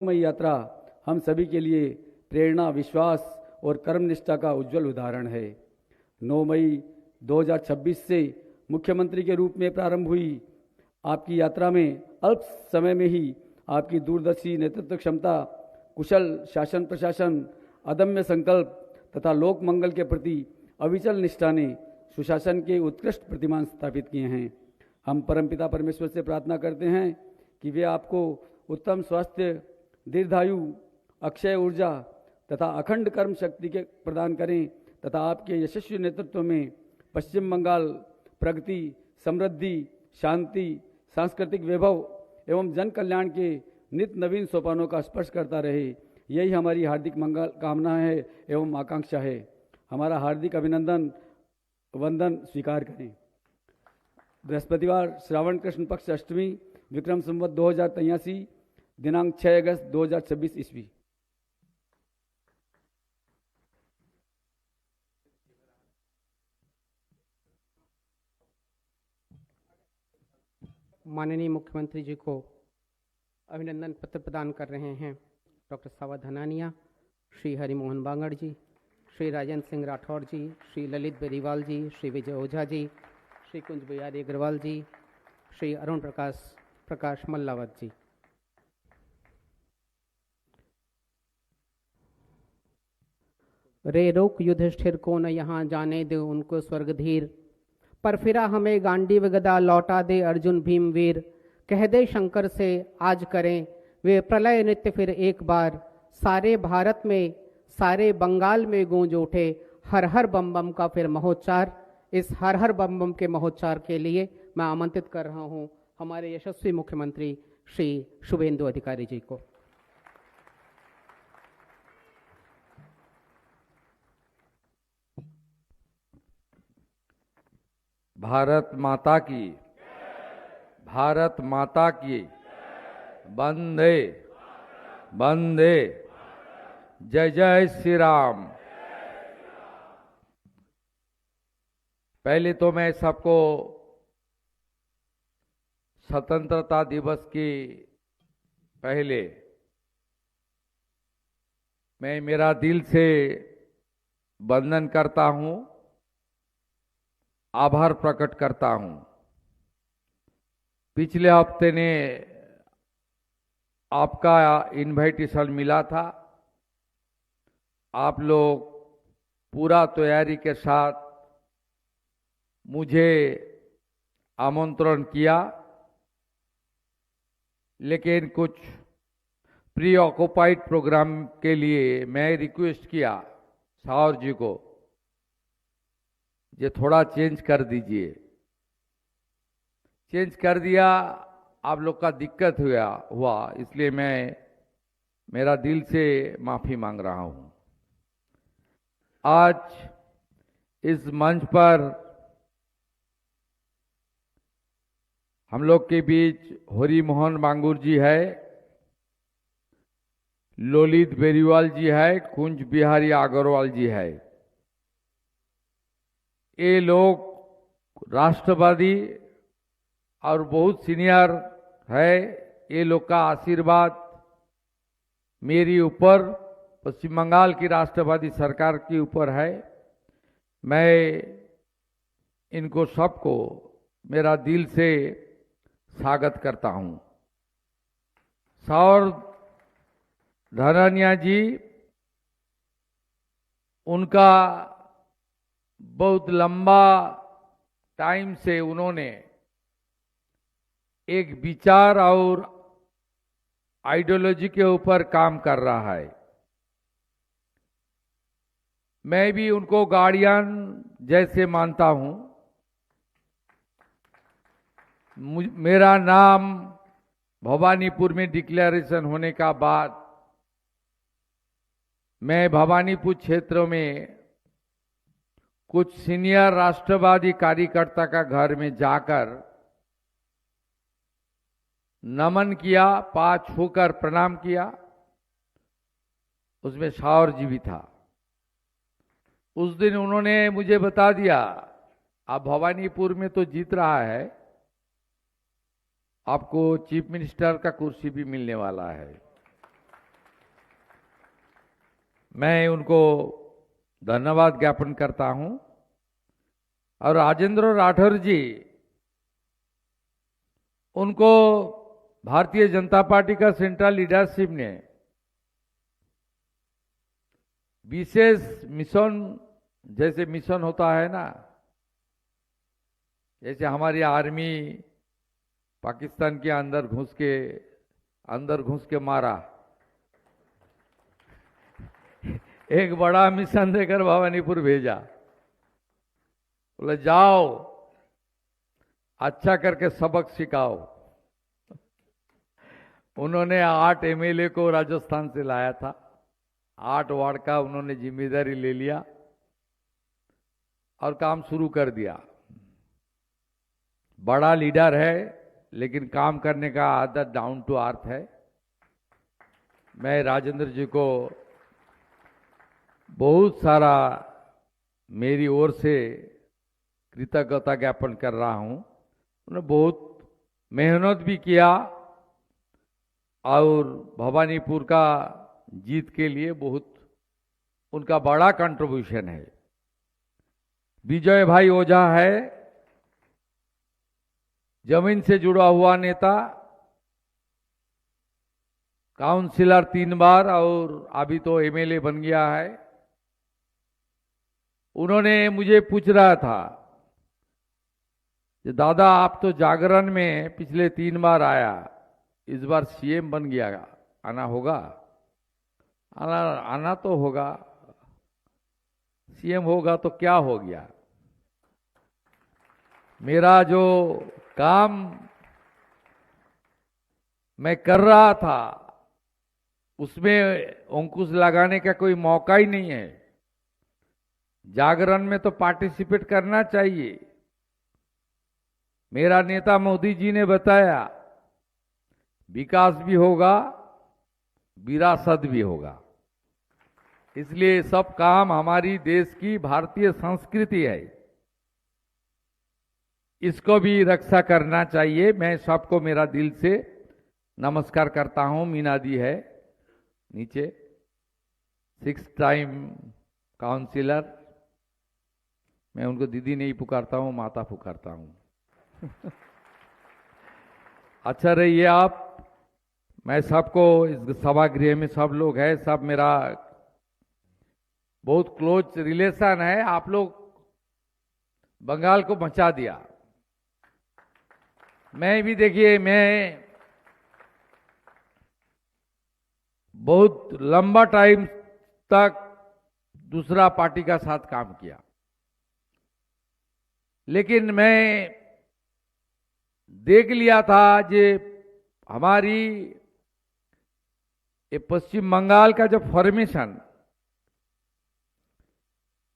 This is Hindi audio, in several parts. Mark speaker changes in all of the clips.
Speaker 1: मई यात्रा हम सभी के लिए प्रेरणा, विश्वास और कर्मनिष्ठा का उज्जवल उदाहरण है। 9 मई 2026 से मुख्यमंत्री के रूप में प्रारंभ हुई आपकी यात्रा में अल्प समय में ही आपकी दूरदर्शी नेतृत्व क्षमता, कुशल शासन प्रशासन, अदम्य संकल्प तथा लोक मंगल के प्रति अविचल निष्ठा ने सुशासन के उत्कृष्ट प्रतिमान स्थापित किए हैं। हम परमपिता परमेश्वर से प्रार्थना करते हैं कि वे आपको उत्तम स्वास्थ्य, दीर्घायु, अक्षय ऊर्जा तथा अखंड कर्म शक्ति के प्रदान करें तथा आपके यशस्वी नेतृत्व में पश्चिम बंगाल प्रगति, समृद्धि, शांति, सांस्कृतिक वैभव एवं जन कल्याण के नित नवीन सोपानों का स्पर्श करता रहे। यही हमारी हार्दिक मंगल कामना है एवं आकांक्षा है। हमारा हार्दिक अभिनंदन वंदन स्वीकार करें। बृहस्पतिवार श्रावण कृष्ण पक्ष अष्टमी, विक्रम संवत 2083, दिनांक 6 अगस्त 2026 ईस्वी।
Speaker 2: माननीय मुख्यमंत्री जी को अभिनंदन पत्र प्रदान कर रहे हैं डॉक्टर सावा धनानिया, श्री हरिमोहन बांगड़ जी, श्री राजेंद्र सिंह राठौर जी, श्री ललित बेरीवाल जी, श्री विजय ओझा जी, श्री कुंज बिहारी अग्रवाल जी, श्री अरुण प्रकाश मल्लावत जी। रे रोक युधिष्ठिर को न यहाँ जाने दे उनको स्वर्गधीर, पर फिरा हमें गांडीव गदा लौटा दे अर्जुन भीम वीर। कह दे शंकर से आज करें वे प्रलय नृत्य फिर एक बार, सारे भारत में सारे बंगाल में गूंज उठे हर हर बम बम का फिर महोच्चार। इस हर हर बम बम के महोच्चार के लिए मैं आमंत्रित कर रहा हूं हमारे यशस्वी मुख्यमंत्री श्री शुभेंदु अधिकारी जी को।
Speaker 3: भारत माता की, भारत माता की, वंदे वंदे, जय जय श्री राम। पहले तो मैं सबको स्वतंत्रता दिवस की पहले मैं मेरा दिल से वंदन करता हूं, आभार प्रकट करता हूं। पिछले हफ्ते ने आपका इनविटेशन मिला था, आप लोग पूरा तैयारी के साथ मुझे आमंत्रण किया, लेकिन कुछ प्री ऑक्युपाइड प्रोग्राम के लिए मैं रिक्वेस्ट किया सावर जी को, ये थोड़ा चेंज कर दीजिए। चेंज कर दिया, आप लोग का दिक्कत हुआ, इसलिए मैं मेरा दिल से माफी मांग रहा हूं। आज इस मंच पर हम लोग के बीच हरिमोहन बांगुर जी है, ललित बेरीवाल जी है, कुंज बिहारी अग्रवाल जी है। ये लोग राष्ट्रवादी और बहुत सीनियर है। ये लोग का आशीर्वाद मेरी ऊपर, पश्चिम बंगाल की राष्ट्रवादी सरकार के ऊपर है। मैं इनको सबको मेरा दिल से स्वागत करता हूं। सावर धनानिया जी, उनका बहुत लंबा टाइम से उन्होंने एक विचार और आइडियोलॉजी के ऊपर काम कर रहा है। मैं भी उनको गार्डियन जैसे मानता हूं। मेरा नाम भवानीपुर में डिक्लेरेशन होने का बाद मैं भवानीपुर क्षेत्र में कुछ सीनियर राष्ट्रवादी कार्यकर्ता का घर में जाकर नमन किया, पांव छूकर प्रणाम किया। उसमें सावर जी भी था। उस दिन उन्होंने मुझे बता दिया, आप भवानीपुर में तो जीत रहा है, आपको चीफ मिनिस्टर का कुर्सी भी मिलने वाला है। मैं उनको धन्यवाद ज्ञापन करता हूं। और राजेंद्र राठौर जी, उनको भारतीय जनता पार्टी का सेंट्रल लीडरशिप ने विशेष मिशन, जैसे मिशन होता है ना, जैसे हमारी आर्मी पाकिस्तान के अंदर घुस के मारा, एक बड़ा मिशन देकर भवानीपुर भेजा, बोले जाओ अच्छा करके सबक सिखाओ। उन्होंने 8 एमएलए को राजस्थान से लाया था, 8 वार्ड का उन्होंने जिम्मेदारी ले लिया और काम शुरू कर दिया। बड़ा लीडर है, लेकिन काम करने का आदत डाउन टू अर्थ है। मैं राजेंद्र जी को बहुत सारा मेरी ओर से कृतज्ञता ज्ञापन कर रहा हूं। उन्होंने बहुत मेहनत भी किया और भवानीपुर का जीत के लिए बहुत उनका बड़ा कंट्रीब्यूशन है। विजय भाई ओझा है, जमीन से जुड़ा हुआ नेता, काउंसिलर 3 बार और अभी तो एमएलए बन गया है। उन्होंने मुझे पूछ रहा था कि दादा आप तो जागरण में पिछले 3 बार आया, इस बार सीएम बन गया, आना होगा? आना तो होगा, सीएम होगा तो क्या हो गया। मेरा जो काम मैं कर रहा था उसमें अंकुश लगाने का कोई मौका ही नहीं है। जागरण में तो पार्टिसिपेट करना चाहिए। मेरा नेता मोदी जी ने बताया विकास भी होगा, विरासत भी होगा। इसलिए सब काम हमारी देश की भारतीय संस्कृति है, इसको भी रक्षा करना चाहिए। मैं सबको मेरा दिल से नमस्कार करता हूं। मीना दी है नीचे, 6 टाइम काउंसिलर, मैं उनको दीदी नहीं पुकारता हूं, माता पुकारता हूं। अच्छा रहिए आप। मैं सबको इस सभागृह में सब लोग हैं, सब मेरा बहुत क्लोज रिलेशन है। आप लोग बंगाल को बचा दिया। मैं भी देखिए, मैं बहुत लंबा टाइम तक दूसरा पार्टी का साथ काम किया, लेकिन मैं देख लिया था कि हमारी ये पश्चिम बंगाल का जो फॉर्मेशन,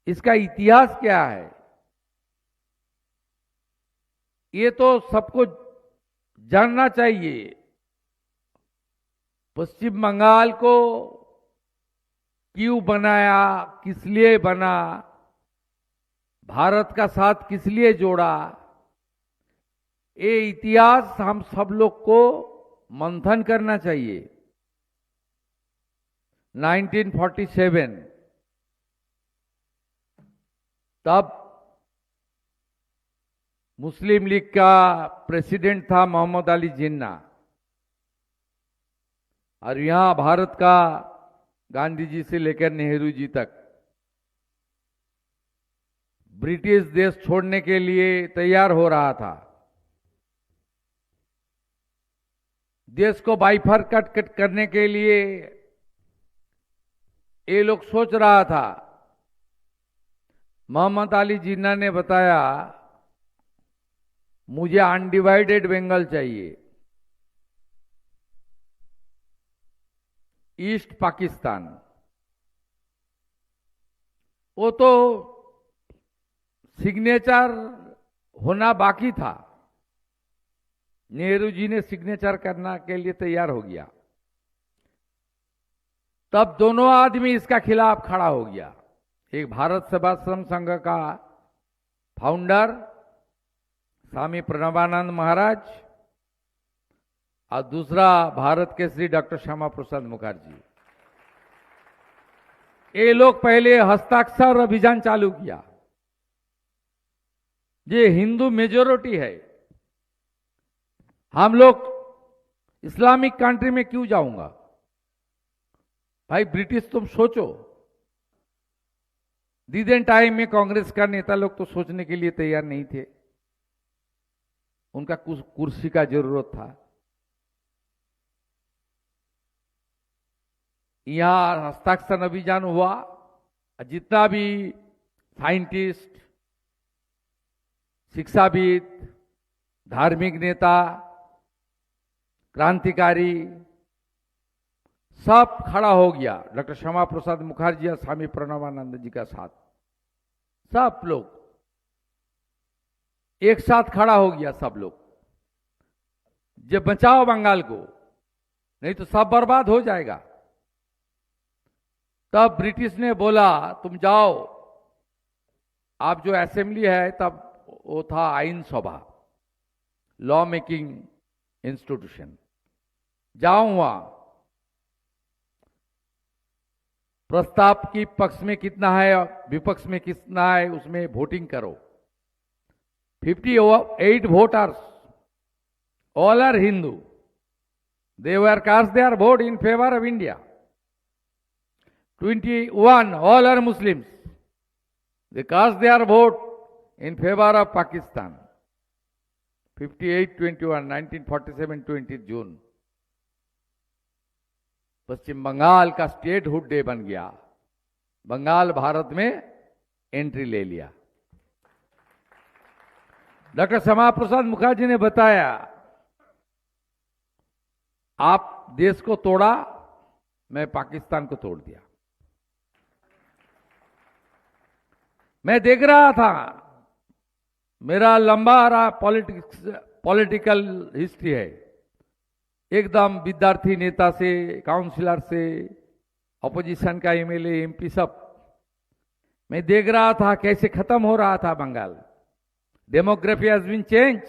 Speaker 3: इसका इतिहास क्या है, ये तो सबको जानना चाहिए। पश्चिम बंगाल को क्यों बनाया, किस लिए बना, भारत का साथ किस लिए जोड़ा, ये इतिहास हम सब लोग को मंथन करना चाहिए। 1947 तब मुस्लिम लीग का प्रेसिडेंट था मोहम्मद अली जिन्ना, और यहां भारत का गांधी जी से लेकर नेहरू जी तक ब्रिटिश देश छोड़ने के लिए तैयार हो रहा था। देश को बाइफरकट करने के लिए ये लोग सोच रहा था। मोहम्मद अली जिन्ना ने बताया मुझे अनडिवाइडेड बंगाल चाहिए, ईस्ट पाकिस्तान। वो तो सिग्नेचर होना बाकी था, नेहरू जी ने सिग्नेचर करना के लिए तैयार हो गया। तब दोनों आदमी इसका खिलाफ खड़ा हो गया। एक भारत सेवाश्रम संघ का फाउंडर स्वामी प्रणवानंद महाराज और दूसरा भारत केसरी डॉक्टर श्यामा प्रसाद मुखर्जी। ये लोग पहले हस्ताक्षर अभियान चालू किया। ये हिंदू मेजोरिटी है, हम लोग इस्लामिक कंट्री में क्यों जाऊंगा? भाई ब्रिटिश तुम सोचो। दिन टाइम में कांग्रेस का नेता लोग तो सोचने के लिए तैयार नहीं थे, उनका कुछ कुर्सी का जरूरत था। यहां हस्ताक्षर अभियान हुआ, जितना भी साइंटिस्ट, शिक्षाविद, धार्मिक नेता, क्रांतिकारी सब खड़ा हो गया डॉक्टर श्यामा प्रसाद मुखर्जी और स्वामी प्रणवानंद जी का साथ। सब लोग एक साथ खड़ा हो गया, सब लोग, जब बचाओ बंगाल को, नहीं तो सब बर्बाद हो जाएगा। तब ब्रिटिश ने बोला तुम जाओ, आप जो असेंबली है तब वो था आईन सभा, लॉ मेकिंग इंस्टीट्यूशन, जाओ वहां प्रस्ताव की पक्ष में कितना है और विपक्ष में कितना है उसमें वोटिंग करो। 58 voters, all are Hindu, they were cast their vote in favor of India. 21 all are Muslims, they cast their vote in favor of Pakistan. 58-21 1947 20 जून पश्चिम बंगाल का स्टेटहुड डे बन गया। बंगाल भारत में एंट्री ले लिया। डॉक्टर श्यामा प्रसाद मुखर्जी ने बताया आप देश को तोड़ा, मैं पाकिस्तान को तोड़ दिया। मैं देख रहा था, मेरा लंबा रहा पॉलिटिकल हिस्ट्री है, एकदम विद्यार्थी नेता से, काउंसिलर से, अपोजिशन का एमएलए, एमपी, सब मैं देख रहा था कैसे खत्म हो रहा था Bengal. Demography has been change.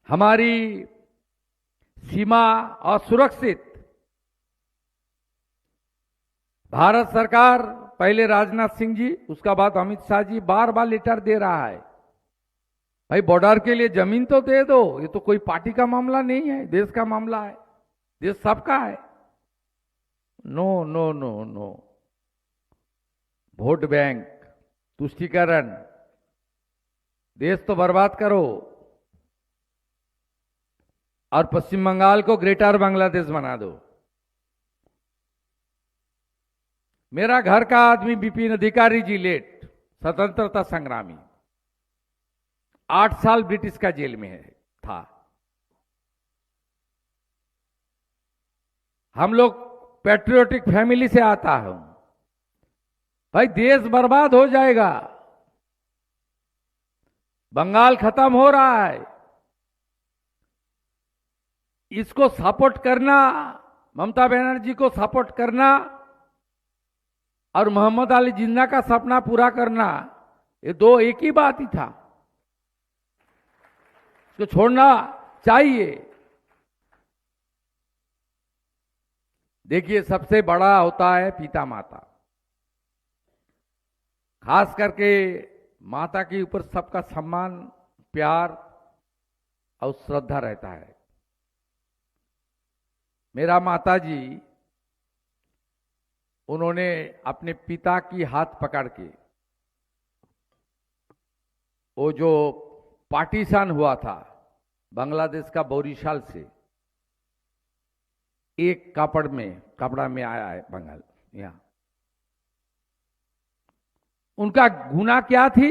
Speaker 3: हमारी सीमा असुरक्षित। भारत सरकार, पहले राजनाथ सिंह जी, उसका बाद अमित शाह जी बार बार लेटर दे रहा है, भाई बॉर्डर के लिए जमीन तो दे दो, ये तो कोई पार्टी का मामला नहीं है, देश का मामला है, देश सबका है। No no no no, vote bank, तुष्टीकरण, देश तो बर्बाद करो और पश्चिम बंगाल को ग्रेटर बांग्लादेश बना दो। मेरा घर का आदमी विपिन अधिकारी जी लेट, स्वतंत्रता संग्रामी, 8 साल ब्रिटिश का जेल में था। हम लोग पैट्रियोटिक फैमिली से आता हूं, भाई देश बर्बाद हो जाएगा, बंगाल खत्म हो रहा है, इसको सपोर्ट करना, ममता बनर्जी को सपोर्ट करना और मोहम्मद अली जिन्ना का सपना पूरा करना, ये दो एक ही बात ही था, इसको छोड़ना चाहिए। देखिए सबसे बड़ा होता है पिता माता, खास करके माता के ऊपर सबका सम्मान, प्यार और श्रद्धा रहता है। मेरा माता जी, उन्होंने अपने पिता की हाथ पकड़ के, वो जो पार्टीशन हुआ था बांग्लादेश का बोरीशाल से, एक कपड़ा में आया है बंगाल, यहां। उनका गुना क्या थी?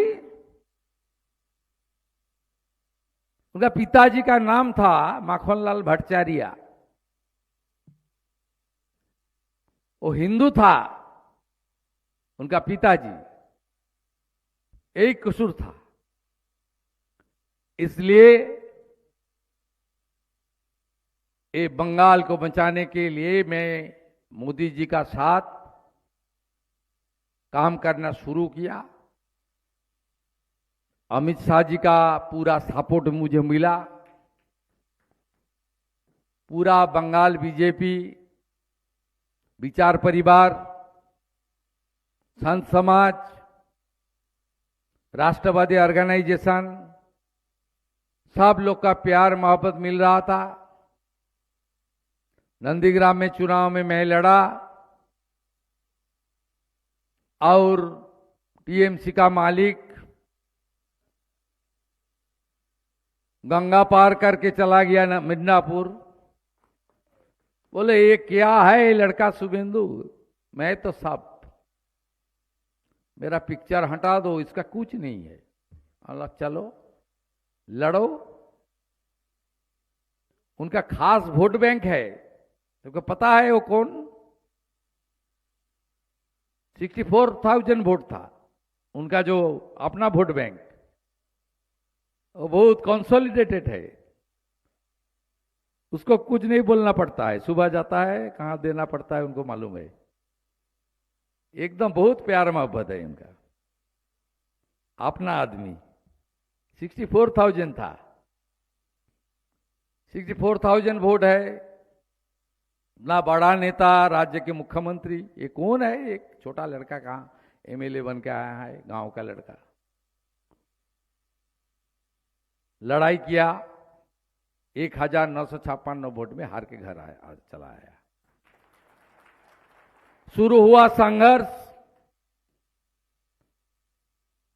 Speaker 3: उनका पिताजी का नाम था माखनलाल भट्टाचार्य, वो हिंदू था, उनका पिताजी, एक कसूर था। इसलिए ये बंगाल को बचाने के लिए मैं मोदी जी का साथ काम करना शुरू किया। अमित शाह जी का पूरा सपोर्ट मुझे मिला। पूरा बंगाल बीजेपी, विचार परिवार, संत समाज, राष्ट्रवादी ऑर्गेनाइजेशन, सब लोग का प्यार मोहब्बत मिल रहा था। नंदीग्राम में चुनाव में मैं लड़ा और टीएमसी का मालिक गंगा पार करके चला गया मिदनापुर। बोले ये क्या है ये लड़का शुभेंदु? मैं तो सब, मेरा पिक्चर हटा दो, इसका कुछ नहीं है। अल्लाह चलो लड़ो। उनका खास वोट बैंक है, तुमको पता है वो कौन? 64,000 वोट था उनका, जो अपना वोट बैंक, वो बहुत कंसोलिडेटेड है। उसको कुछ नहीं बोलना पड़ता है, सुबह जाता है कहां देना पड़ता है उनको मालूम है। एकदम बहुत प्यार मोहब्बत है इनका, अपना आदमी। 64,000 था, 64,000 वोट है ना। बड़ा नेता, राज्य के मुख्यमंत्री, ये कौन है? एक छोटा लड़का कहां एमएलए बन के आया है, गांव का लड़का। लड़ाई किया, 1956 वोट में हार के घर आया, चला आया। शुरू हुआ संघर्ष,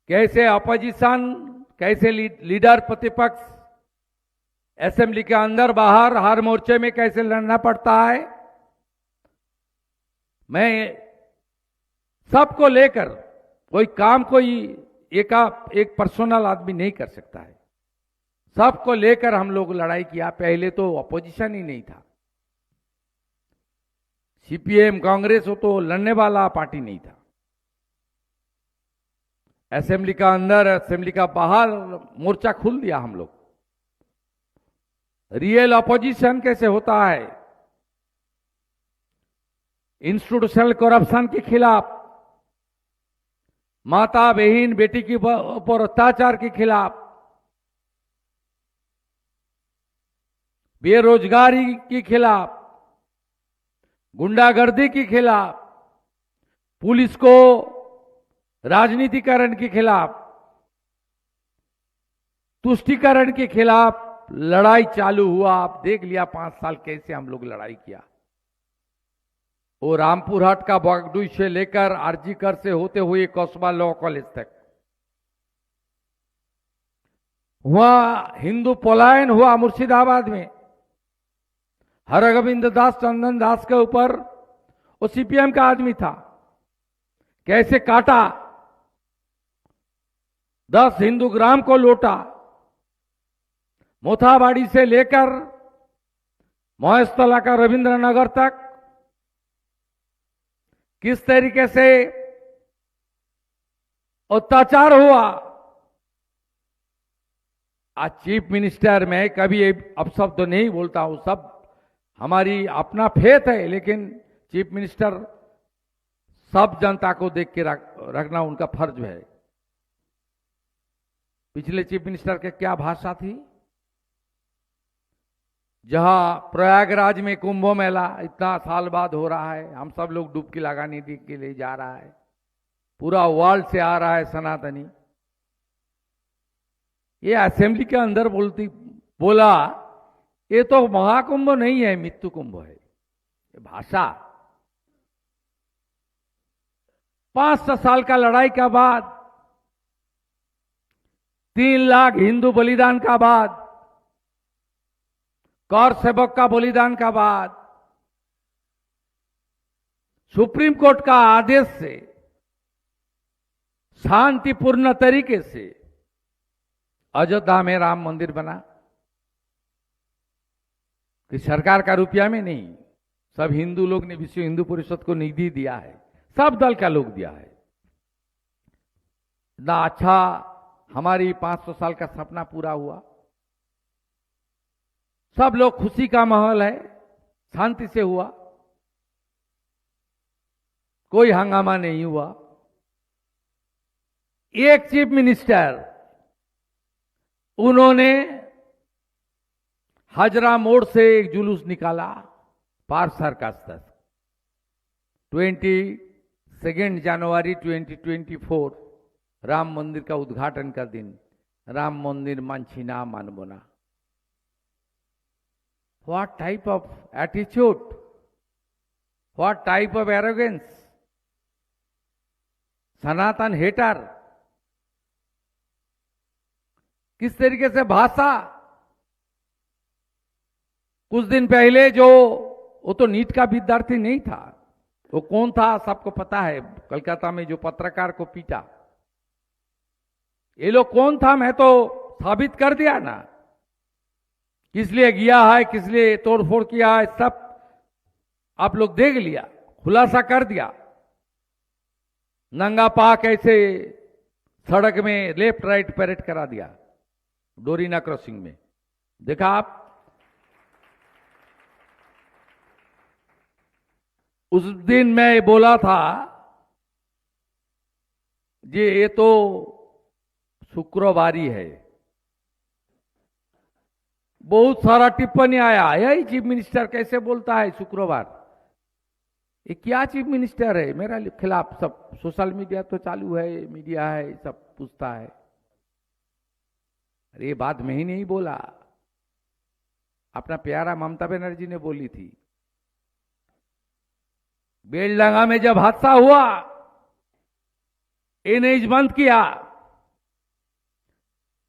Speaker 3: कैसे अपोजिशन, कैसे लीडर प्रतिपक्ष असेंबली के अंदर बाहर हर मोर्चे में कैसे लड़ना पड़ता है। मैं सबको लेकर, कोई काम कोई एक पर्सनल आदमी नहीं कर सकता है, सबको लेकर हम लोग लड़ाई किया। पहले तो अपोजिशन ही नहीं था, सीपीएम कांग्रेस हो तो लड़ने वाला पार्टी नहीं था। असेंबली का अंदर, असेंबली का बाहर मोर्चा खुल दिया हम लोग। रियल अपोजिशन कैसे होता है? इंस्टीट्यूशनल करप्शन के खिलाफ, माता बहन बेटी के ऊपर अत्याचार के खिलाफ, बेरोजगारी के खिलाफ, गुंडागर्दी के खिलाफ, पुलिस को राजनीतिकरण के खिलाफ, तुष्टीकरण के खिलाफ लड़ाई चालू हुआ। आप देख लिया 5 साल कैसे हम लोग लड़ाई किया। वो रामपुर हाट का बागडुई से लेकर आरजीकर से होते हुए कस्बा लॉ कॉलेज तक हुआ। हिंदू पलायन हुआ मुर्शिदाबाद में, हरगोविंद दास चंदन दास के ऊपर, वो सीपीएम का आदमी था, कैसे काटा, 10 हिंदू ग्राम को लूटा। मोथाबाड़ी से लेकर महेशतला का रविंद्रनगर तक किस तरीके से अत्याचार हुआ। आज चीफ मिनिस्टर, मैं कभी अपशब्द तो नहीं बोलता हूं, सब हमारी अपना फेथ है, लेकिन चीफ मिनिस्टर सब जनता को देख के रखना उनका फर्ज है। पिछले चीफ मिनिस्टर के क्या भाषा थी? जहां प्रयागराज में कुंभ मेला इतना साल बाद हो रहा है, हम सब लोग डुबकी लगाने के लिए जा रहा है, पूरा वर्ल्ड से आ रहा है सनातनी। ये असेंबली के अंदर बोला ये तो महाकुंभ नहीं है, मृत्यु कुंभ है। ये भाषा 5 साल का लड़ाई के बाद, 3 लाख हिंदू बलिदान का बाद, कौर सेवक का बलिदान का बाद, सुप्रीम कोर्ट का आदेश से शांतिपूर्ण तरीके से अयोध्या में राम मंदिर बना। कि सरकार का रुपया में नहीं, सब हिंदू लोग ने विश्व हिंदू परिषद को निधि दिया है, सब दल का लोग दिया है। ना अच्छा हमारी 500 साल का सपना पूरा हुआ। सब लोग खुशी का माहौल है, शांति से हुआ, कोई हंगामा नहीं हुआ। एक चीफ मिनिस्टर, उन्होंने हाजरा मोड़ से एक जुलूस निकाला पार सर्कस तक, 22 जनवरी 2024 राम मंदिर का उद्घाटन का दिन। राम मंदिर मानछिना मानबो ना। What type of attitude? What type of arrogance? Sanatan hater. किस तरीके से भाषा। कुछ दिन पहले जो वो तो नीट का विद्यार्थी नहीं था, वो कौन था सबको पता है। कलकत्ता में जो पत्रकार को पीटा, ये लोग कौन था मैं तो साबित कर दिया ना। किस लिए गया है, किस लिए तोड़फोड़ किया है, सब आप लोग देख लिया, खुलासा कर दिया। नंगा पाक ऐसे सड़क में लेफ्ट राइट परेड करा दिया डोरीना क्रॉसिंग में, देखा आप। उस दिन मैं बोला था ये तो शुक्रवारी है। बहुत सारा टिप्पणी आया, यही चीफ मिनिस्टर कैसे बोलता है शुक्रवार। ये क्या चीफ मिनिस्टर है, मेरा खिलाफ सब सोशल मीडिया तो चालू है, मीडिया है, सब पूछता है। अरे ये बात मैं ही नहीं बोला, अपना प्यारा ममता बनर्जी ने बोली थी। बेलडंगा में जब हादसा हुआ, एनएच बंद किया,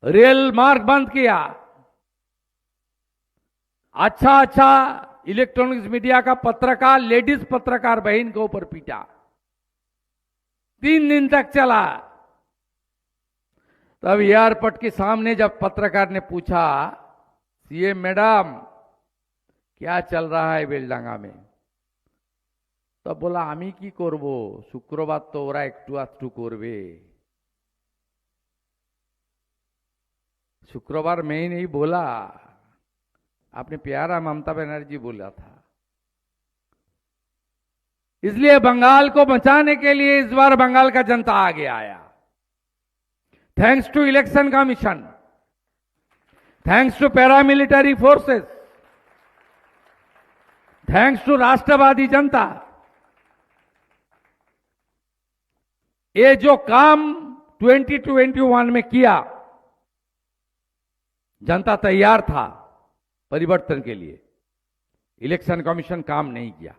Speaker 3: रेल मार्ग बंद किया, अच्छा इलेक्ट्रॉनिक्स मीडिया का पत्रकार, लेडीज पत्रकार बहन के ऊपर पीटा, 3 दिन तक चला। तब एयरपोर्ट के सामने जब पत्रकार ने पूछा, सीएम मैडम क्या चल रहा है बेलडांगा में, तब बोला आमी की करबो, शुक्रवार तो ओरा एकटू आधटू करबे। शुक्रवार मैं ही नहीं बोला, आपने प्यारा ममता बनर्जी बोला था। इसलिए बंगाल को बचाने के लिए इस बार बंगाल का जनता आगे आया। Thanks to election commission, thanks to paramilitary forces, thanks to राष्ट्रवादी जनता। ये जो काम 2021 में किया, जनता तैयार था परिवर्तन के लिए। इलेक्शन कमीशन काम नहीं किया,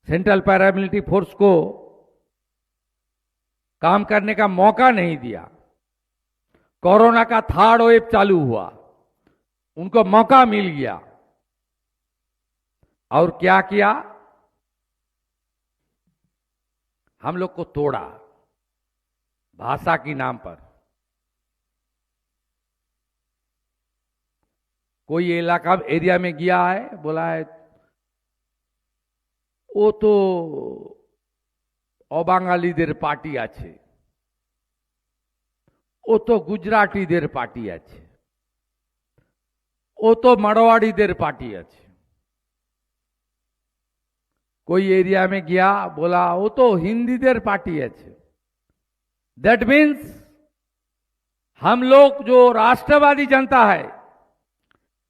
Speaker 3: सेंट्रल पैरामिलिट्री फोर्स को काम करने का मौका नहीं दिया। कोरोना का 3rd वेव चालू हुआ, उनको मौका मिल गया, और क्या किया, हम लोग को तोड़ा भाषा के नाम पर। कोई इलाका एरिया में गया है, बोला है वो तो अबांगालीदेर पार्टी आछे, वो तो गुजराटीदेर पार्टी आछे, वो तो मारवाड़ीदेर पार्टी आछे। कोई एरिया में गया, बोला वो तो हिंदीदेर पार्टी आछे। दैट मीन्स हम लोग जो राष्ट्रवादी जनता है,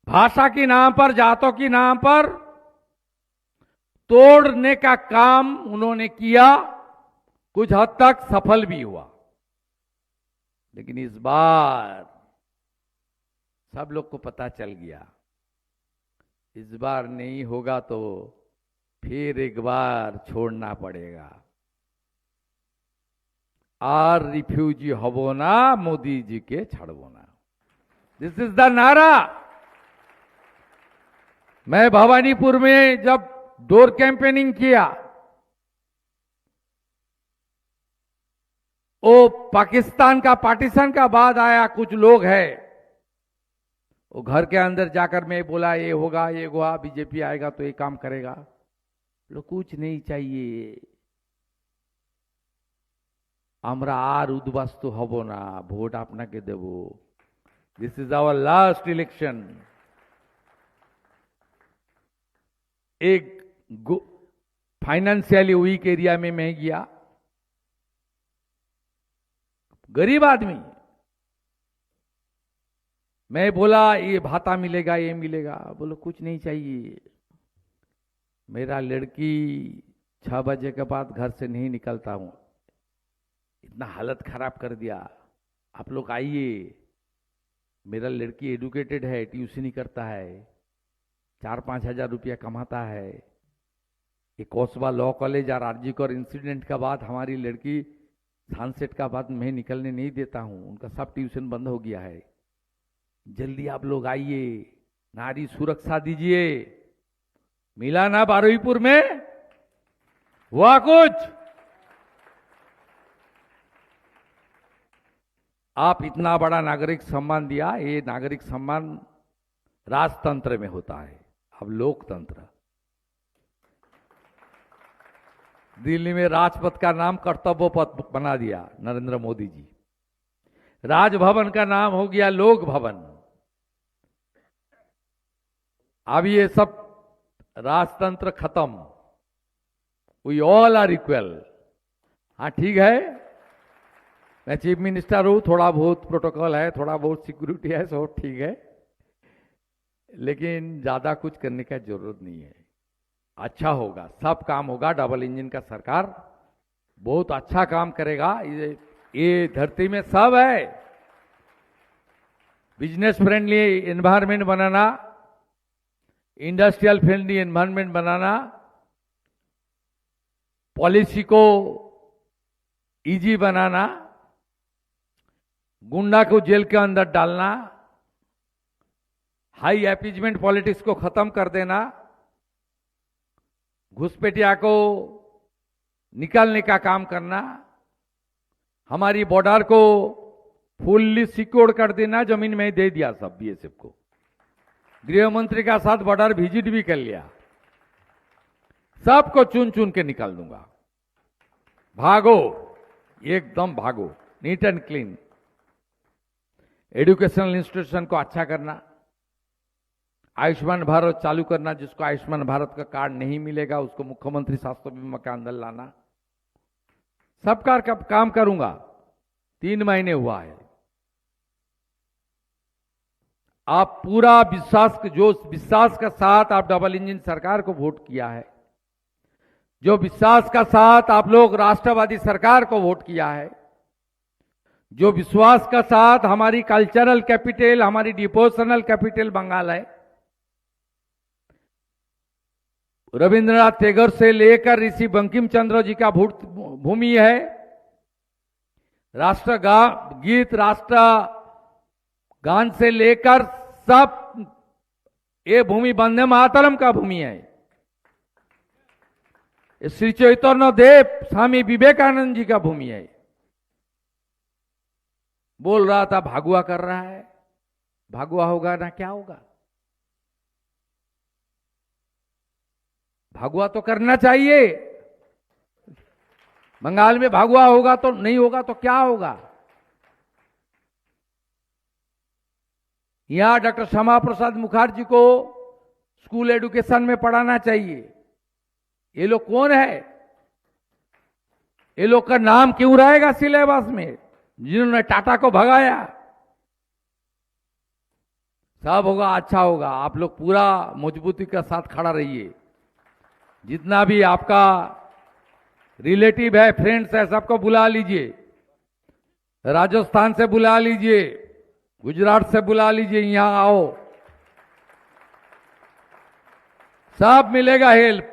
Speaker 3: भाषा के नाम पर, जातों के नाम पर तोड़ने का काम उन्होंने किया, कुछ हद तक सफल भी हुआ। लेकिन इस बार सब लोग को पता चल गया, इस बार नहीं होगा तो फिर एक बार छोड़ना पड़ेगा। आर रिफ्यूजी हबो ना, मोदी जी के छड़बो ना। दिस इज द नारा। मैं भवानीपुर में जब डोर कैंपेनिंग किया, वो पाकिस्तान का पार्टीशन का बाद आया कुछ लोग हैं, वो घर के अंदर जाकर मैं बोला ये होगा, ये होगा, बीजेपी आएगा तो ये काम करेगा। लोग कुछ नहीं चाहिए, আমরা আর উদ্বাস্তু হব না, ভোট আপনাকে দেব। This is our last election. एक फाइनेंशियली वीक एरिया में मैं गया, गरीब आदमी, मैं बोला ये भाता मिलेगा, ये मिलेगा, बोलो कुछ नहीं चाहिए। मेरा लड़की 6 बजे के बाद घर से नहीं निकलता हूं। इतना हालत खराब कर दिया। आप लोग आइए, मेरा लड़की एडुकेटेड है, ट्यूशनी करता है, 4-5 हजार रुपया कमाता है। ये कोसबा लॉ कॉलेज और आरजी कौर इंसिडेंट का बाद हमारी लड़की सनसेट का बाद मैं निकलने नहीं देता हूं, उनका सब ट्यूशन बंद हो गया है। जल्दी आप लोग आइए, नारी सुरक्षा दीजिए। मिला ना बारुईपुर में हुआ कुछ? आप इतना बड़ा नागरिक सम्मान दिया। ये नागरिक सम्मान राजतंत्र में होता है, अब लोकतंत्र। दिल्ली में राजपथ का नाम कर्तव्य पथ बना दिया नरेंद्र मोदी जी। राजभवन का नाम हो गया लोक भवन। अब ये सब राजतंत्र खत्म। We all are equal. हाँ ठीक है, मैं चीफ मिनिस्टर हूं, थोड़ा बहुत प्रोटोकॉल है, थोड़ा बहुत सिक्योरिटी है, सब ठीक है, लेकिन ज्यादा कुछ करने का जरूरत नहीं है। अच्छा होगा, सब काम होगा। डबल इंजन का सरकार बहुत अच्छा काम करेगा। ये धरती में सब है। बिजनेस फ्रेंडली एनवायरनमेंट बनाना, इंडस्ट्रियल फ्रेंडली एनवायरनमेंट बनाना, पॉलिसी को इजी बनाना, गुंडा को जेल के अंदर डालना, हाई अपीजमेंट पॉलिटिक्स को खत्म कर देना, घुसपैठिया को निकालने का काम करना, हमारी बॉर्डर को फुल्ली सिक्योर कर देना। जमीन में दे दिया सब बीएसएफ को। गृह मंत्री का साथ बॉर्डर विजिट भी कर लिया। सबको चुन चुन के निकाल दूंगा। भागो, एकदम भागो, neat and clean. Educational institution को अच्छा करना, आयुष्मान भारत चालू करना। जिसको आयुष्मान भारत का कार्ड नहीं मिलेगा उसको मुख्यमंत्री स्वास्थ्य बीमा के अंदर लाना। सब काम करूंगा। 3 महीने हुआ है। आप पूरा विश्वास के साथ आप डबल इंजन सरकार को वोट किया है, जो विश्वास का साथ आप लोग राष्ट्रवादी सरकार को वोट किया है, जो विश्वास का साथ हमारी कल्चरल कैपिटल, हमारी डिवोशनल कैपिटल बंगाल है, रविंद्रनाथ टैगोर से लेकर ऋषि बंकिम चंद्र जी का भूमि है, राष्ट्र गीत, राष्ट्र गान से लेकर सब ये भूमि वंदे मातरम का भूमि है। श्री चैतन्य देव स्वामी विवेकानंद जी का भूमि है। बोल रहा था भागुआ कर रहा है, भागुआ होगा ना क्या होगा? भागुआ तो करना चाहिए। बंगाल में भागुआ होगा तो नहीं होगा तो क्या होगा? यहां डॉक्टर श्यामा प्रसाद मुखर्जी को स्कूल एजुकेशन में पढ़ाना चाहिए। ये लोग कौन है? ये लोग का नाम क्यों रहेगा सिलेबस में, जिन्होंने टाटा को भगाया? सब होगा, अच्छा होगा। आप लोग पूरा मजबूती के साथ खड़ा रहिए। जितना भी आपका रिलेटिव है, फ्रेंड्स है, सबको बुला लीजिए। राजस्थान से बुला लीजिए, गुजरात से बुला लीजिए, यहां आओ, सब मिलेगा हेल्प।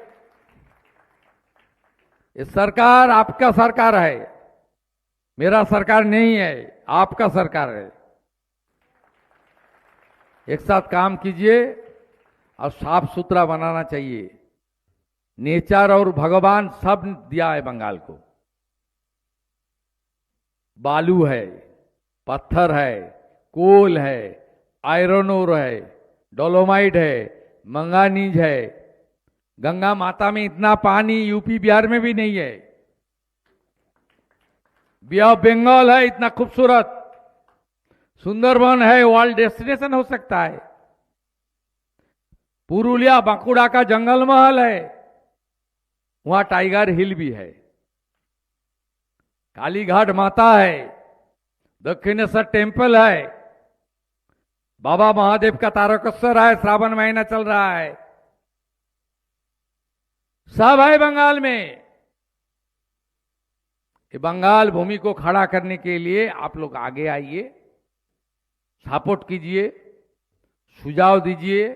Speaker 3: ये सरकार आपका सरकार है, मेरा सरकार नहीं है, आपका सरकार है। एक साथ काम कीजिए और साफ सुथरा बनाना चाहिए। नेचर और भगवान सब दिया है बंगाल को। बालू है, पत्थर है, कोल है, आयरन ओर है, डोलोमाइट है, मंगानीज है। गंगा माता में इतना पानी यूपी बिहार में भी नहीं है। बे ऑफ बंगाल है इतना खूबसूरत, सुंदरबन है, वर्ल्ड डेस्टिनेशन हो सकता है। पुरुलिया बांकुड़ा का जंगल महल है, वहां टाइगर हिल भी है। कालीघाट माता है, दक्षिणेश्वर टेम्पल है, बाबा महादेव का तारकेश्वर है, श्रावण महीना चल रहा है। सब है बंगाल में। ये बंगाल भूमि को खड़ा करने के लिए आप लोग आगे आइए, सपोर्ट कीजिए, सुझाव दीजिए।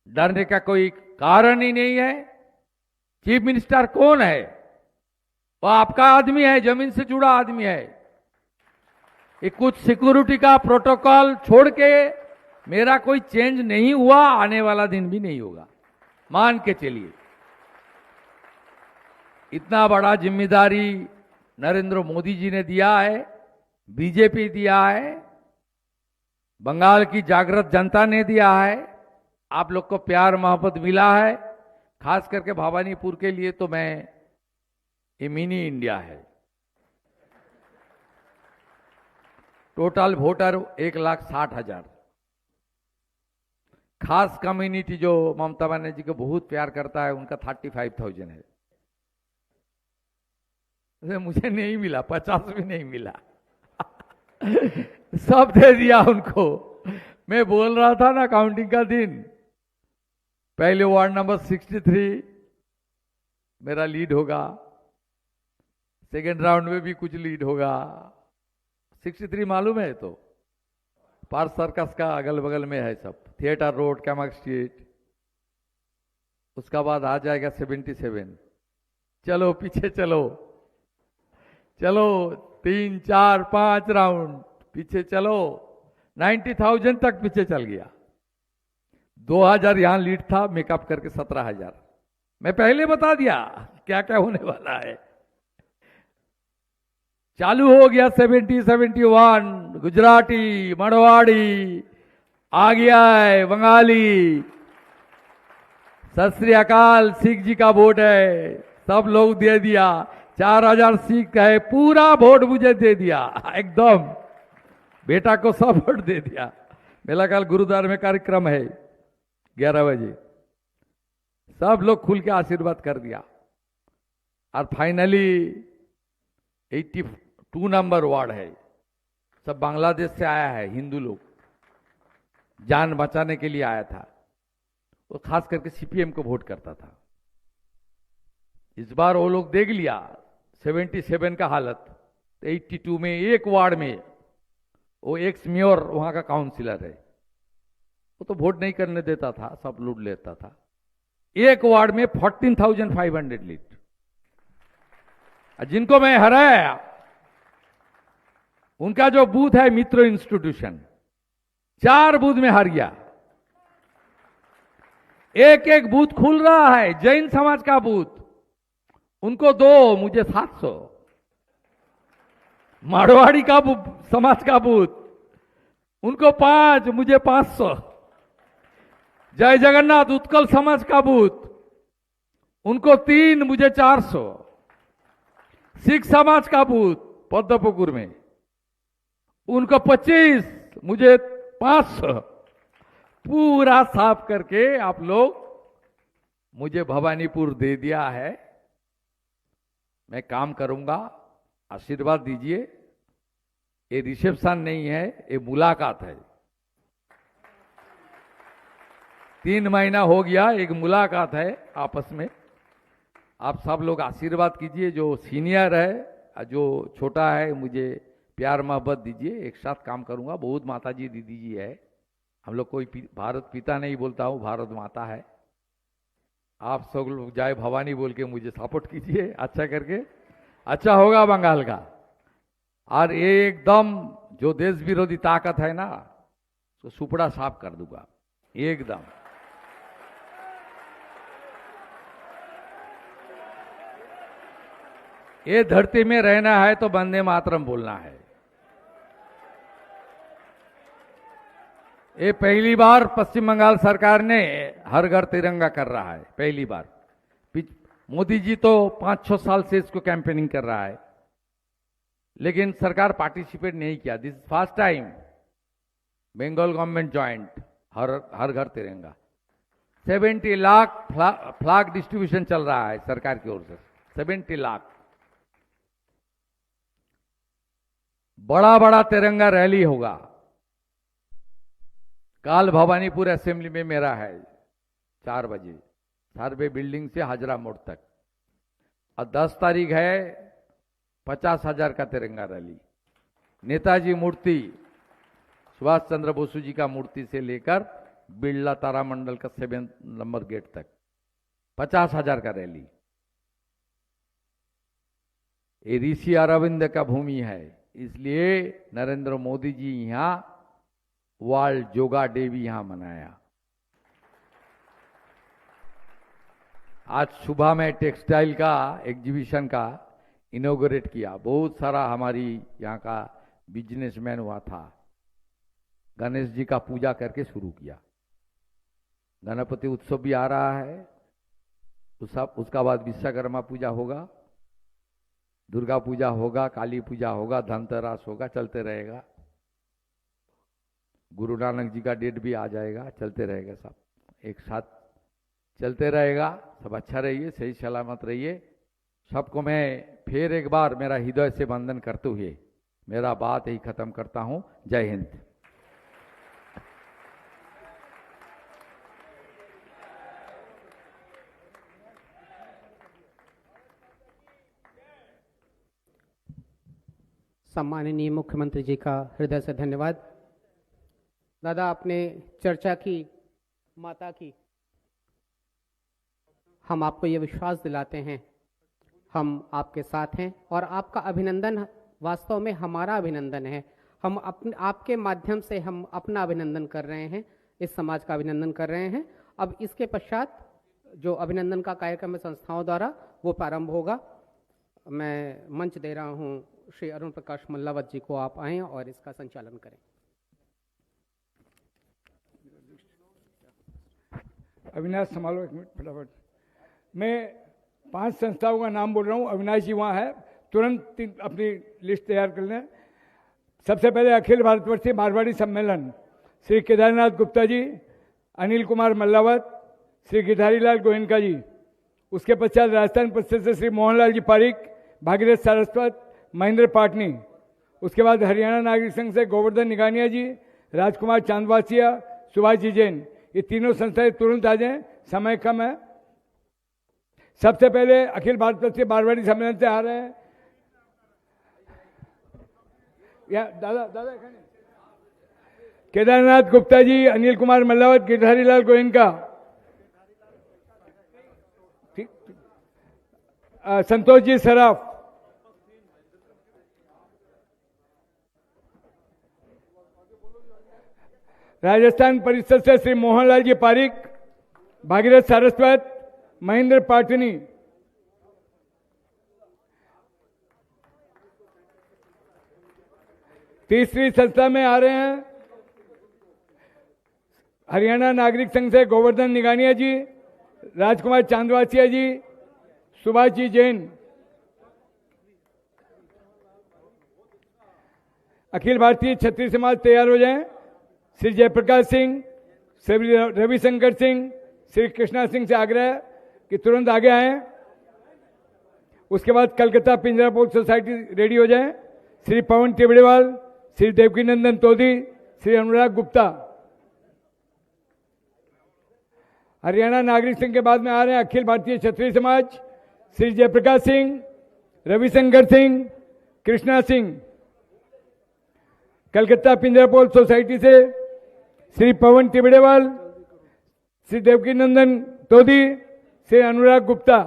Speaker 3: डरने का कोई कारण ही नहीं है। चीफ मिनिस्टर कौन है? वो आपका आदमी है, जमीन से जुड़ा आदमी है। ये कुछ सिक्योरिटी का प्रोटोकॉल छोड़ के मेरा कोई चेंज नहीं हुआ, आने वाला दिन भी नहीं होगा, मान के चलिए। इतना बड़ा जिम्मेदारी नरेंद्र मोदी जी ने दिया है, बीजेपी दिया है, बंगाल की जागृत जनता ने दिया है। आप लोग को प्यार मोहब्बत मिला है, खास करके भवानीपुर के लिए तो मैं, ये मिनी इंडिया है। Total voter 1,60,000। खास कम्युनिटी जो ममता बनर्जी को बहुत प्यार करता है उनका 35,000 है। मुझे नहीं मिला, 50 भी नहीं मिला। सब दे दिया उनको। मैं बोल रहा था ना काउंटिंग का दिन, पहले वार्ड नंबर 63 मेरा लीड होगा, सेकेंड राउंड में भी कुछ लीड होगा। 63 मालूम है? तो पार्क सर्कस का अगल बगल में है सब, थिएटर रोड, कैमक स्ट्रीट। उसका बाद आ जाएगा 77। चलो पीछे चलो, चलो 3, 4, 5 राउंड पीछे चलो, 90,000 तक पीछे चल गया। 2,000 यहां लीड था, मेकअप करके 17,000। मैं पहले बता दिया क्या क्या होने वाला है। चालू हो गया 70, 71, गुजराती, मरवाड़ी, आ गया है बंगाली। सत श्री अकाल, सिख जी का वोट है, सब लोग दे दिया। 4,000 सिख है, पूरा वोट मुझे दे दिया एकदम। बेटा को सब वोट दे दिया। मेरा कल गुरुद्वारा में कार्यक्रम है 11 बजे, सब लोग खुल के आशीर्वाद कर दिया। और फाइनली 82 नंबर वार्ड है, सब बांग्लादेश से आया है, हिंदू लोग, जान बचाने के लिए आया था। वो खास करके सीपीएम को वोट करता था। इस बार वो लोग देख लिया 77 का हालत। 82 में एक वार्ड में वो एक्स मेयर वहां का काउंसिलर है, वो तो वोट नहीं करने देता था, सब लूट लेता था। एक वार्ड में 14,500 लीड। जिनको मैं हराया उनका जो बूथ है मित्र इंस्टीट्यूशन, 4 बूथ में हार गया। एक एक बूथ खुल रहा है, जैन समाज का बूथ, उनको 2, मुझे 700। मारवाड़ी का समाज का बूथ, उनको 5, मुझे 500। जय जगन्नाथ उत्कल समाज का बूथ, उनको 3, मुझे 400। सिख समाज का बूथ पद्मपुकुर में, उनको 25, मुझे 500। पूरा साफ करके आप लोग मुझे भवानीपुर दे दिया है। मैं काम करूंगा, आशीर्वाद दीजिए। ये रिसेप्शन नहीं है, ये मुलाकात है। 3 महीना हो गया, एक मुलाकात है आपस में। आप सब लोग आशीर्वाद कीजिए, जो सीनियर है, जो छोटा है, मुझे प्यार मोहब्बत दीजिए। एक साथ काम करूंगा। बहुत माता जी दीदी जी है, हम लोग कोई भारत पिता नहीं बोलता हूं, भारत माता है। आप सब लोग जय भवानी बोल के मुझे सपोर्ट कीजिए, अच्छा करके। अच्छा होगा बंगाल का। और एकदम जो देश विरोधी ताकत है ना, तो सुपड़ा साफ कर दूंगा एकदम। ये धरती में रहना है तो वंदे मातरम बोलना है। ये पहली बार पश्चिम बंगाल सरकार ने हर घर तिरंगा कर रहा है, पहली बार। मोदी जी तो 5-6 साल से इसको कैंपेनिंग कर रहा है, लेकिन सरकार पार्टिसिपेट नहीं किया। This first time Bengal government joint हर घर तिरंगा। 70 लाख फ्लैग डिस्ट्रीब्यूशन चल रहा है सरकार की ओर से, 70 लाख। बड़ा बड़ा तिरंगा रैली होगा। काल भवानीपुर असेंबली में मेरा है 4 बजे, सर्वे बिल्डिंग से हाजरा मोड़ तक। और 10 तारीख है 50,000 का तिरंगा रैली, नेताजी मूर्ति, सुभाष चंद्र बोस जी का मूर्ति से लेकर बिरला तारामंडल का 7 नंबर गेट तक 50,000 का रैली। ये ऋषि अरविंद का भूमि है, इसलिए नरेंद्र मोदी जी यहां वर्ल्ड योगा डे भी यहां मनाया। आज सुबह में टेक्सटाइल का एग्जीबिशन का इनॉग्रेट किया, बहुत सारा हमारी यहाँ का बिजनेसमैन हुआ था, गणेश जी का पूजा करके शुरू किया। गणपति उत्सव भी आ रहा है, उसका बाद विश्वकर्मा पूजा होगा, दुर्गा पूजा होगा, काली पूजा होगा, धनतेरस होगा, चलते रहेगा। गुरु नानक जी का डेट भी आ जाएगा, चलते रहेगा, सब एक साथ चलते रहेगा। सब अच्छा रहिए, सही सलामत रहिए। सबको मैं फिर एक बार मेरा हृदय से वंदन करते हुए मेरा बात यही खत्म करता हूं। जय हिंद।
Speaker 2: सम्माननीय मुख्यमंत्री जी का हृदय से धन्यवाद। दादा, आपने चर्चा की माता की, हम आपको ये विश्वास दिलाते हैं हम आपके साथ हैं और आपका अभिनंदन वास्तव में हमारा अभिनंदन है। हम आपके माध्यम से हम अपना अभिनंदन कर रहे हैं, इस समाज का अभिनंदन कर रहे हैं। अब इसके पश्चात जो अभिनंदन का कार्यक्रम है संस्थाओं द्वारा वो प्रारंभ होगा। मैं मंच दे रहा हूं श्री अरुण प्रकाश मल्लावत जी को, आप आएं और इसका संचालन करें।
Speaker 4: अविनाश संभालो, एक मिनट फटाफट। मैं 5 संस्थाओं का नाम बोल रहा हूँ, अविनाश जी वहाँ है, तुरंत अपनी लिस्ट तैयार कर लें। सबसे पहले अखिल भारतवर्षीय मारवाड़ी सम्मेलन, श्री केदारनाथ गुप्ता जी, अनिल कुमार मल्लावत, श्री गिरधारीलाल गोयनका जी। उसके पश्चात राजस्थान परिषद से श्री मोहनलाल जी पारिक, भागीरथ सारस्वत, महेंद्र पाटनी। उसके बाद हरियाणा नागरिक संघ से गोवर्धन निगानिया जी, राजकुमार चांदवासिया, सुभाष जी जैन। ये तीनों संस्थाएं तुरंत आ जाएं, समय कम है। सबसे पहले अखिल भारतीय मारवाड़ी सम्मेलन से आ रहे हैं दादा केदारनाथ गुप्ता जी, अनिल कुमार मल्लावत, गिरधारीलाल गोयनका, ठीक, संतोष जी सराफ, राजस्थान परिषद से श्री मोहनलाल जी पारिक, भागीरथ सारस्वत, महेंद्र पाटनी। तीसरी संस्था में आ रहे हैं हरियाणा नागरिक संघ से गोवर्धन निगानिया जी, राजकुमार चांदवासिया जी, सुभाष जी जैन। अखिल भारतीय क्षत्रिय समाज तैयार हो जाएं। श्री जयप्रकाश सिंह, श्री रविशंकर सिंह, श्री कृष्णा सिंह से आग्रह कि तुरंत आगे आएं। उसके बाद कलकत्ता पिंजरापोल सोसाइटी रेडी हो जाए। श्री पवन टिबड़ेवाल, श्री देवकीनंदन तोदी, श्री अनुराग गुप्ता। हरियाणा नागरिक संघ के बाद में आ रहे हैं अखिल भारतीय क्षत्रिय समाज, श्री जयप्रकाश सिंह, रविशंकर सिंह, कृष्णा सिंह। कलकत्ता पिंजरापोल सोसाइटी से श्री पवन टिबड़ेवाल, श्री देवकीनंदन तोदी, श्री अनुराग गुप्ता।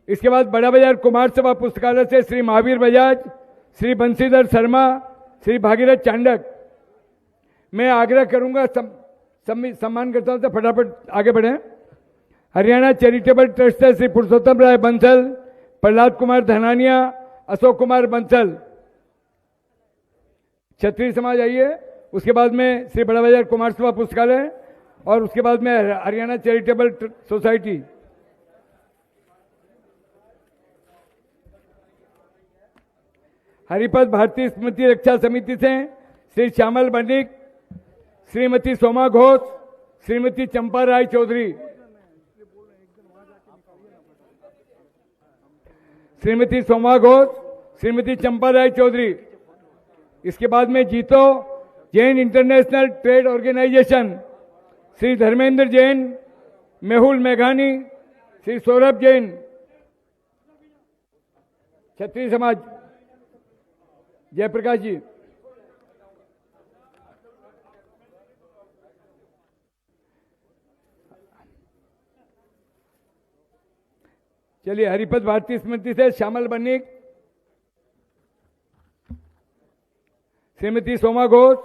Speaker 4: इसके बाद बड़ा बाजार कुमार सभा पुस्तकालय से श्री महावीर बजाज, श्री बंशीधर शर्मा, श्री भागीरथ चांडक। मैं आग्रह करूंगा सम्मान करता हूं तो फटाफट आगे बढ़े। हरियाणा चैरिटेबल ट्रस्ट से श्री पुरुषोत्तम राय बंसल, प्रहलाद कुमार धनानिया, अशोक कुमार बंसल। क्षत्रिय समाज आइए। उसके बाद में श्री बड़ा बाजार कुमार सभा पुस्तकालय और उसके बाद में हरियाणा चैरिटेबल सोसाइटी। हरिपद भारतीय स्मृति रक्षा समिति से श्री श्यामल बंडिक, श्रीमती सोमा घोष, श्रीमती चंपा राय चौधरी। श्रीमती सोमा घोष, श्रीमती चंपा राय चौधरी। इसके बाद में JITO Jain international trade organization, Shri Dharmendra Jain, Mehul मेघानी, श्री सौरभ जैन, क्षत्रिय समाज, जयप्रकाश जी, चलिए हरिपद भारती स्मृति से Shyamal Banik, Shrimati Soma Ghosh,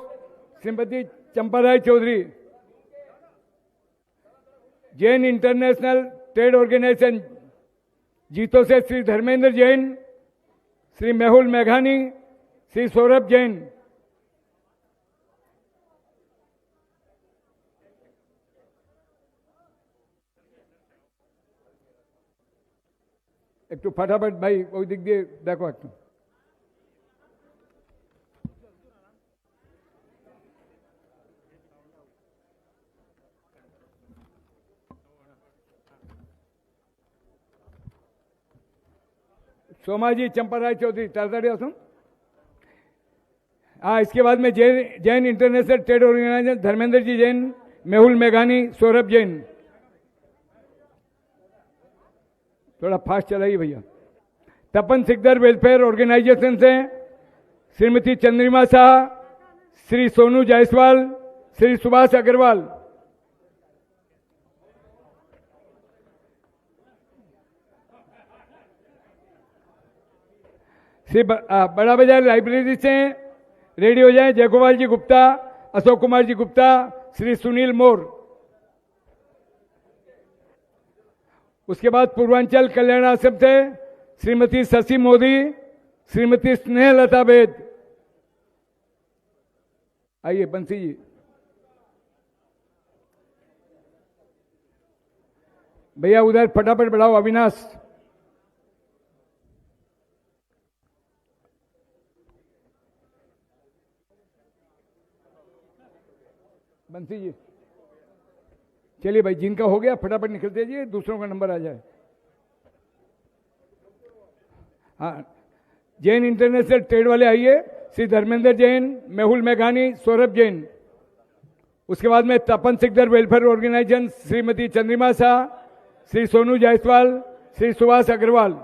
Speaker 4: Shrimati Champarai Chaudhary, Jain international trade organization JITO से श्री धर्मेंद्र जैन, श्री मेहुल मेघानी, श्री सौरभ जैन। एक फटाफट भाई कोई दिख दिए देखो एक सोमा जी, चंपाराय चौधरी, ताड़ाताड़ी असम। हाँ, इसके बाद में Jain international trade organization Dharmendra ji Jain, Mehul मेघानी, सौरभ जैन। थोड़ा फास्ट चलाइए भैया। तपन सिकदर वेलफेयर ऑर्गेनाइजेशन से श्रीमती चंद्रिमा शाह, श्री सोनू जायसवाल, श्री सुभाष अग्रवाल। श्री बड़ा बाजार लाइब्रेरी से रेडी हो जाए जयगोपाल जी गुप्ता, अशोक कुमार जी गुप्ता, श्री सुनील मोर। उसके बाद पूर्वांचल कल्याण आश्रम से श्रीमती शशि मोदी, श्रीमती स्नेहलता वेद। आइए बंसी जी। भैया उधर फटाफट बढ़ाओ। अविनाश, बंसी जी। चलिए भाई, जिनका हो गया फटाफट निकलते जाइए, दूसरों का नंबर आ जाए। हाँ, जैन इंटरनेशनल ट्रेड वाले आइए, श्री धर्मेंद्र जैन, मेहुल मेघानी, सौरभ जैन। उसके बाद में तपन सिकदर वेलफेयर ऑर्गेनाइजेशन श्रीमती चंद्रिमा शाह, श्री सोनू जायसवाल, श्री सुभाष अग्रवाल।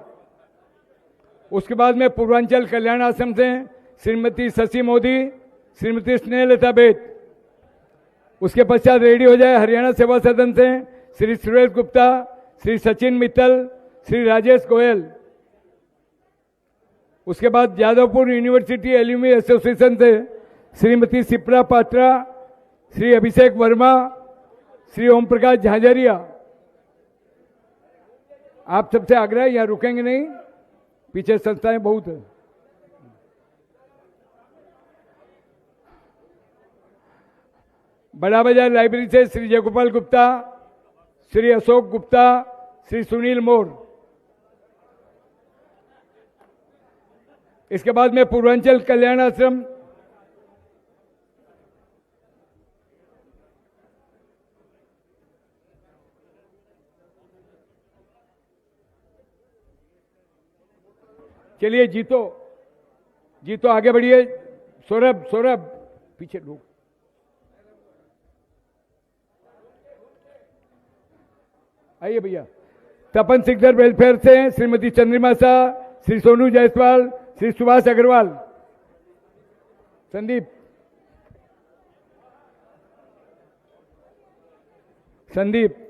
Speaker 4: उसके बाद में पूर्वांचल कल्याण आश्रम से श्रीमती शशि मोदी, श्रीमती स्नेहलता वेद। उसके पश्चात रेडी हो जाए हरियाणा सेवा सदन से श्री सुरेश गुप्ता, श्री सचिन मित्तल, श्री राजेश गोयल। उसके बाद यादवपुर यूनिवर्सिटी एल्यूमी एसोसिएशन से श्रीमती शिप्रा पात्रा, श्री अभिषेक वर्मा, श्री ओम प्रकाश झाझरिया। आप सबसे आग्रह है, यहाँ रुकेंगे नहीं, पीछे संस्थाएं बहुत है। बड़ा बाजार लाइब्रेरी से श्री जयगोपाल गुप्ता, श्री अशोक गुप्ता, श्री सुनील मोर। इसके बाद में पूर्वांचल कल्याण आश्रम चलिए जीतो, जीतो आगे बढ़िए। सौरभ, सौरभ पीछे लोग। आइए भैया। तपन सिकदर वेलफेयर से श्रीमती चंद्रिमा शाह, श्री सोनू जायसवाल, श्री सुभाष अग्रवाल। संदीप, संदीप